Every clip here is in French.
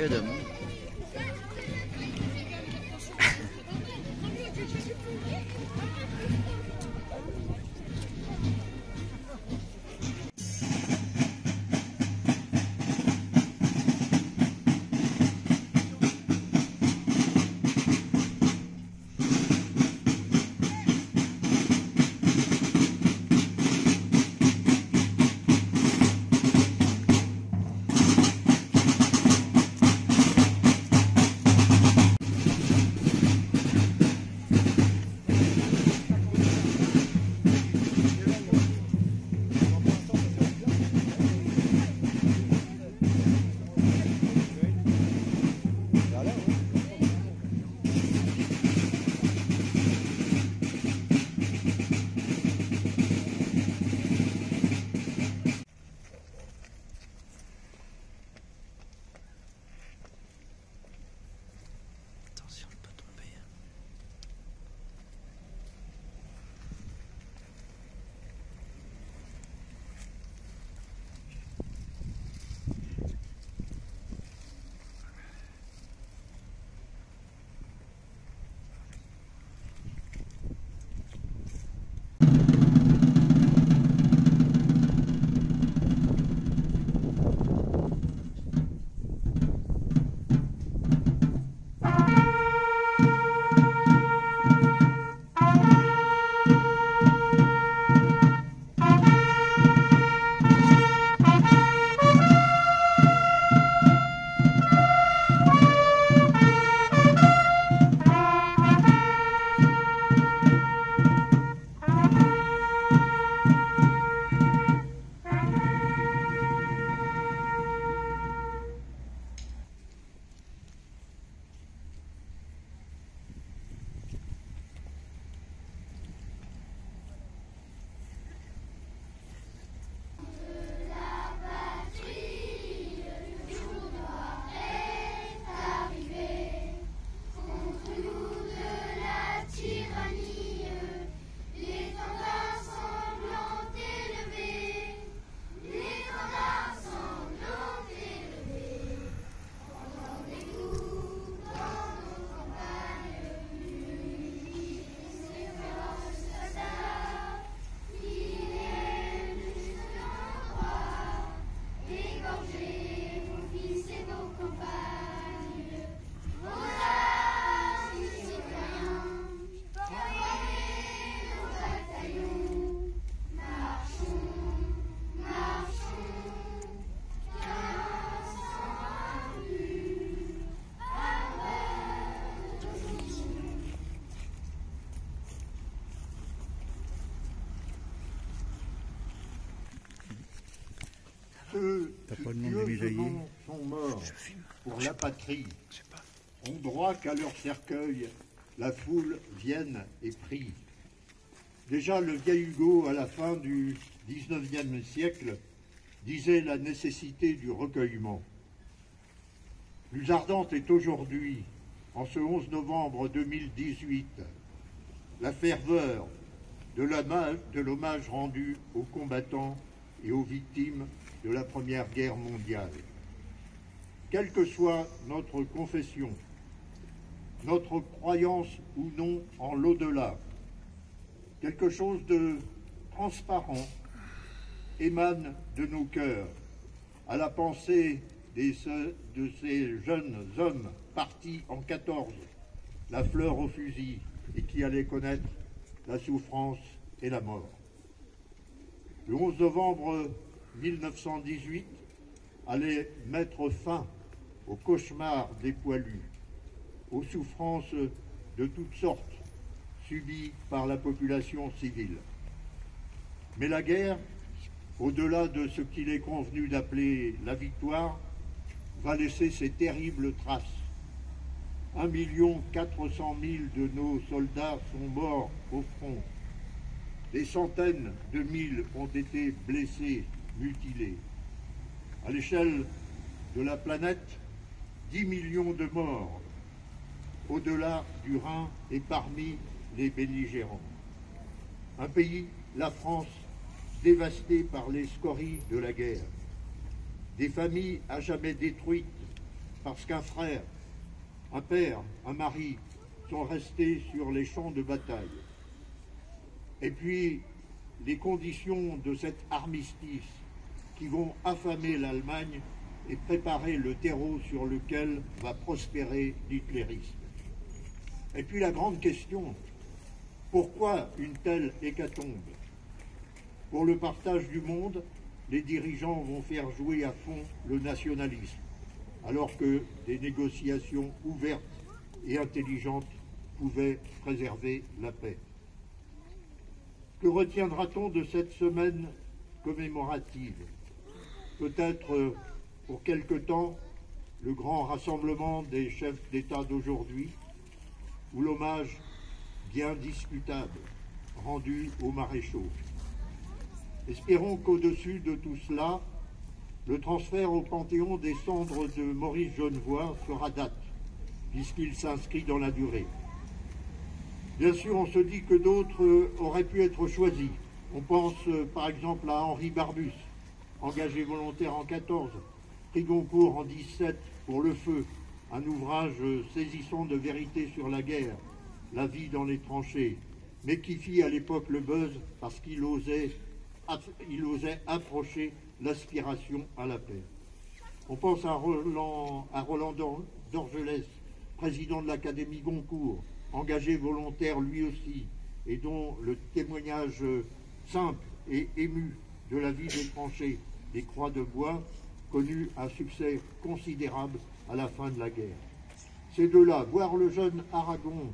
Que de monde. Attention, il peut tomber. Ceux pieusement sont morts pour la patrie ont droit qu'à leur cercueil la foule vienne et prie. Déjà le vieil Hugo, à la fin du XIXe siècle, disait la nécessité du recueillement. Plus ardente est aujourd'hui, en ce 11 novembre 2018, la ferveur de l'hommage rendu aux combattants et aux victimes de la Première Guerre mondiale. Quelle que soit notre confession, notre croyance ou non en l'au-delà, quelque chose de transparent émane de nos cœurs à la pensée de ces jeunes hommes partis en 14, la fleur au fusil, et qui allaient connaître la souffrance et la mort. Le 11 novembre 1918 allait mettre fin au cauchemar des poilus, aux souffrances de toutes sortes subies par la population civile. Mais la guerre, au-delà de ce qu'il est convenu d'appeler la victoire, va laisser ses terribles traces. 1 400 000 de nos soldats sont morts au front. Des centaines de mille ont été blessés, mutilés. À l'échelle de la planète, 10 millions de morts, au-delà du Rhin et parmi les belligérants. Un pays, la France, dévasté par les scories de la guerre. Des familles à jamais détruites parce qu'un frère, un père, un mari sont restés sur les champs de bataille. Et puis, les conditions de cet armistice qui vont affamer l'Allemagne et préparer le terreau sur lequel va prospérer l'hitlérisme. Et puis la grande question, pourquoi une telle hécatombe? Pour le partage du monde, les dirigeants vont faire jouer à fond le nationalisme, alors que des négociations ouvertes et intelligentes pouvaient préserver la paix. Que retiendra-t-on de cette semaine commémorative? Peut-être pour quelque temps le grand rassemblement des chefs d'État d'aujourd'hui, ou l'hommage bien discutable rendu aux maréchaux. Espérons qu'au-dessus de tout cela, le transfert au Panthéon des cendres de Maurice Genevoix fera date, puisqu'il s'inscrit dans la durée. Bien sûr, on se dit que d'autres auraient pu être choisis. On pense par exemple à Henri Barbus, engagé volontaire en 14, prix Goncourt en 17 pour Le Feu, un ouvrage saisissant de vérité sur la guerre, la vie dans les tranchées, mais qui fit à l'époque le buzz parce qu'il osait approcher l'aspiration à la paix. On pense à Roland d'Orgelès, président de l'Académie Goncourt, engagé volontaire lui aussi, et dont le témoignage simple et ému de la vie des tranchées des Croix de Bois connut un succès considérable à la fin de la guerre. Ces deux-là, voir le jeune Aragon,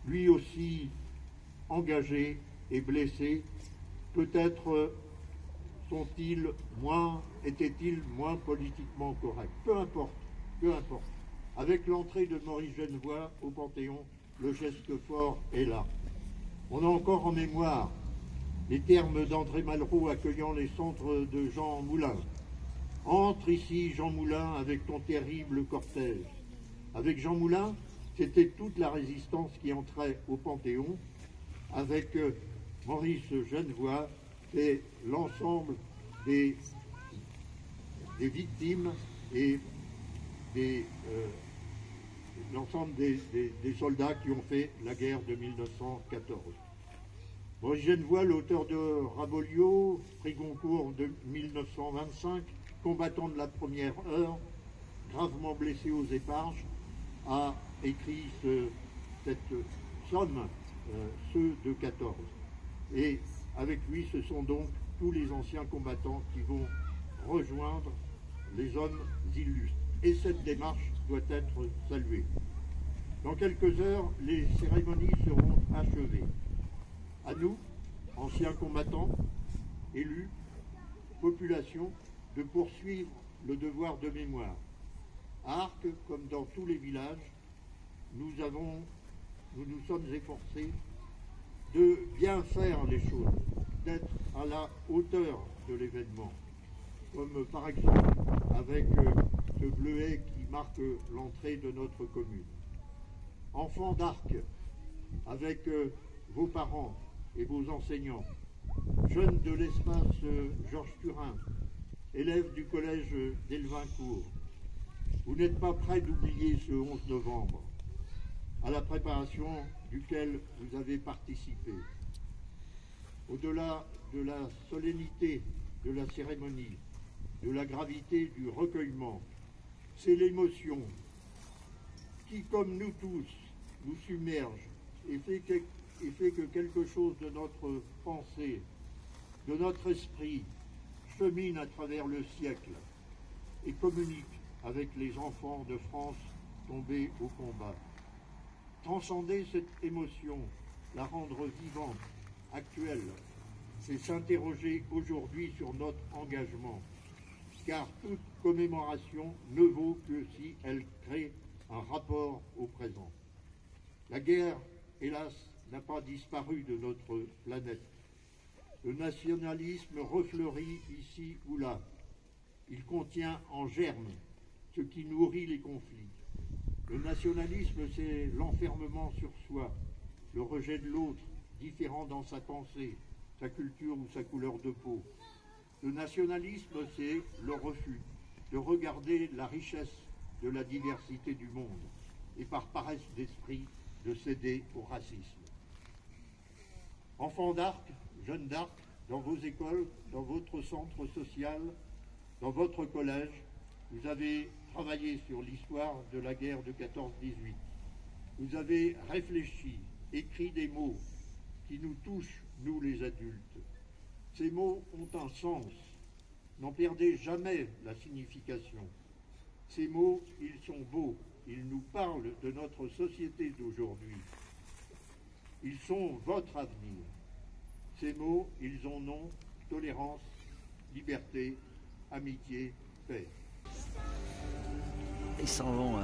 lui aussi engagé et blessé, peut-être étaient-ils moins politiquement corrects. Peu importe, peu importe. Avec l'entrée de Maurice Genevoix au Panthéon, le geste fort est là. On a encore en mémoire les termes d'André Malraux accueillant les cendres de Jean Moulin. Entre ici, Jean Moulin, avec ton terrible cortège. Avec Jean Moulin, c'était toute la résistance qui entrait au Panthéon. Avec Maurice Genevoix, c'est l'ensemble des victimes et l'ensemble des soldats qui ont fait la guerre de 1914. Maurice Genevoix, l'auteur de Rabolio, prix Goncourt de 1925, combattant de la première heure, gravement blessé aux éparges, a écrit cette somme, ceux de 14. Et avec lui, ce sont donc tous les anciens combattants qui vont rejoindre les hommes illustres. Et cette démarche doit être saluée. Dans quelques heures, les cérémonies seront achevées. À nous, anciens combattants, élus, population, de poursuivre le devoir de mémoire. À Arques, comme dans tous les villages, nous nous sommes efforcés de bien faire les choses, d'être à la hauteur de l'événement, comme par exemple avec ce bleuet qui marque l'entrée de notre commune. Enfants d'Arques, avec vos parents et vos enseignants, jeunes de l'espace Georges Turin, élèves du collège d'Elvincourt, vous n'êtes pas prêts d'oublier ce 11 novembre, à la préparation duquel vous avez participé. Au-delà de la solennité de la cérémonie, de la gravité du recueillement, c'est l'émotion qui, comme nous tous, nous submerge et fait que quelque chose de notre pensée, de notre esprit, chemine à travers le siècle et communique avec les enfants de France tombés au combat. Transcender cette émotion, la rendre vivante, actuelle, c'est s'interroger aujourd'hui sur notre engagement, car toute commémoration ne vaut que si elle crée un rapport au présent. La guerre, hélas, n'a pas disparu de notre planète. Le nationalisme refleurit ici ou là. Il contient en germe ce qui nourrit les conflits. Le nationalisme, c'est l'enfermement sur soi, le rejet de l'autre, différent dans sa pensée, sa culture ou sa couleur de peau. Le nationalisme, c'est le refus de regarder la richesse de la diversité du monde et par paresse d'esprit de céder au racisme. Enfants d'Arc, jeunes d'Arc, dans vos écoles, dans votre centre social, dans votre collège, vous avez travaillé sur l'histoire de la guerre de 14-18. Vous avez réfléchi, écrit des mots qui nous touchent, nous les adultes. Ces mots ont un sens. N'en perdez jamais la signification. Ces mots, ils sont beaux. Ils nous parlent de notre société d'aujourd'hui. Ils sont votre avenir. Ces mots, ils ont nom, tolérance, liberté, amitié, paix. Ils s'en vont.